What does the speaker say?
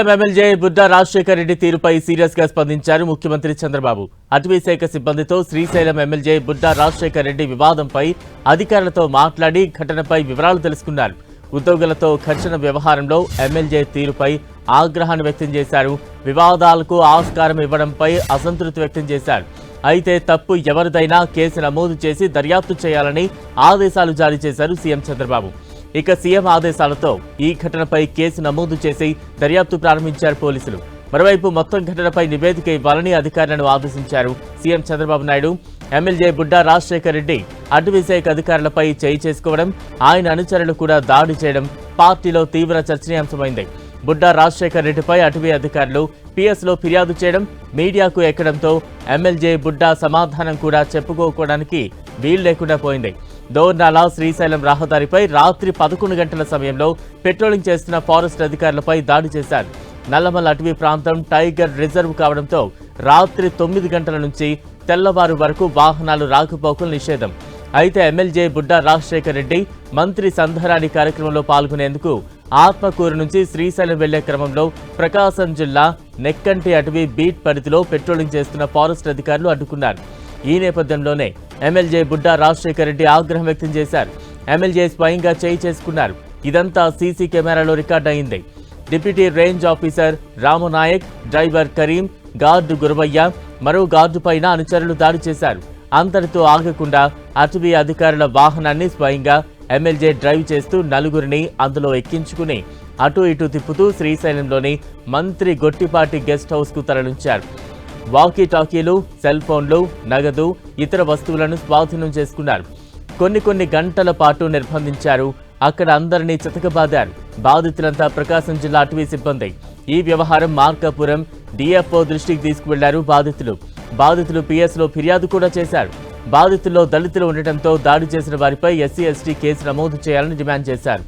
MLA Budda Rajasekhar Reddy తీరుపై serious గా స్పందించారు ముఖ్యమంత్రి చంద్రబాబు. అటవీ శాఖ సిబ్బందితో శ్రీశైలం ఎమ్మెల్యే బుడ్డా రాజశేఖర్ రెడ్డి వివాదంపై అధికారులతో మాట్లాడి ఘటనపై వివరాలు తెలుసుకున్నారు. ఉద్యోగులతో ఘర్షణ వ్యవహారంలో ఎమ్మెల్యే తీరుపై ఆగ్రహాన్ని వ్యక్తం చేశారు. వివాదాలకు ఆస్కారం ఇవ్వడంపై అసంతృప్తి వ్యక్తం చేశారు. అయితే తప్పు ఎవరిదైనా కేసు నమోదు చేసి దర్యాప్తు చేయాలని ఆదేశాలు జారీ చేశారు సీఎం చంద్రబాబు. ఇక సీఎం ఆదేశాలతో ఈ ఘటనపై కేసు నమోదు చేసి దర్యాప్తు ప్రారంభించారు పోలీసులు. మరోవైపు మొత్తం ఘటనపై నివేదిక ఇవ్వాలని అధికారులను ఆదేశించారు సీఎం చంద్రబాబు నాయుడు. ఎమ్మెల్యే బుడ్డా రాజశేఖర్ రెడ్డి అటవీ శాఖ అధికారులపై చేయి చేసుకోవడం, ఆయన అనుచరులు కూడా దాడి చేయడం పార్టీలో తీవ్ర చర్చనీయాంశమైంది. బుడ్డా రాజశేఖర్ రెడ్డిపై అటవీ అధికారులు పిఎస్లో ఫిర్యాదు చేయడం, మీడియాకు ఎక్కడంతో ఎమ్మెల్యే బుడ్డా సమాధానం కూడా చెప్పుకోవడానికి వీలు లేకుండా పోయింది. దోర్నాల శ్రీశైలం రహదారిపై రాత్రి 11 గంటల సమయంలో పెట్రోలింగ్ చేస్తున్న ఫారెస్ట్ అధికారులపై దాడి చేశారు. నల్లమల అటవీ ప్రాంతం టైగర్ రిజర్వ్ కావడంతో రాత్రి 9 గంటల నుంచి తెల్లవారు వరకు వాహనాలు రాకపోకలు నిషేధం. అయితే ఎమ్మెల్యే బుడ్డా రాజశేఖర్ రెడ్డి మంత్రి సంధరాని కార్యక్రమంలో పాల్గొనేందుకు ఆత్మకూరు నుంచి శ్రీశైలం వెళ్లే క్రమంలో ప్రకాశం జిల్లా నెక్కంటి అటవీ బీట్ పరిధిలో పెట్రోలింగ్ చేస్తున్న ఫారెస్ట్ అధికారులు అడ్డుకున్నారు. ఈ నేపథ్యంలోనే ఎమ్మెల్యే బుడ్డా రాజశేఖర్ రెడ్డి ఆగ్రహం వ్యక్తం చేశారు. ఎమ్మెల్యే స్వయంగా చేయి చేసుకున్నారు. ఇదంతా సీసీ కెమెరాలో రికార్డ్ అయింది. Deputy range officer Ramunayak, driver Karim, guard Guravayya, మరో గార్డు పైన అనుచరులు దాడి చేశారు. అంతటితో ఆగకుండా అటవీ అధికారుల వాహనాన్ని స్వయంగా ఎమ్మెల్యే డ్రైవ్ చేస్తూ నలుగురిని అందులో ఎక్కించుకుని అటు ఇటు తిప్పుతూ శ్రీశైలంలోని మంత్రి గొట్టిపాటి గెస్ట్ హౌస్ కు తరలించారు. వాకీ టాకీలు, సెల్ ఫోన్లు, నగదు, ఇతర వస్తువులను స్వాధీనం చేసుకున్నారు. కొన్ని గంటల పాటు నిర్బంధించారు. అక్కడ అందరినీ చితకబాదారు. బాధితులంతా ప్రకాశం జిల్లా అటవీ సిబ్బంది. ఈ వ్యవహారం మార్కాపురం డిఎఫ్ఓ దృష్టికి తీసుకువెళ్లారు బాధితులు పిఎస్లో ఫిర్యాదు కూడా చేశారు. బాధితుల్లో దళితులు ఉండటంతో దాడి చేసిన వారిపై ఎస్సీ ఎస్టీ కేసు నమోదు చేయాలని డిమాండ్ చేశారు.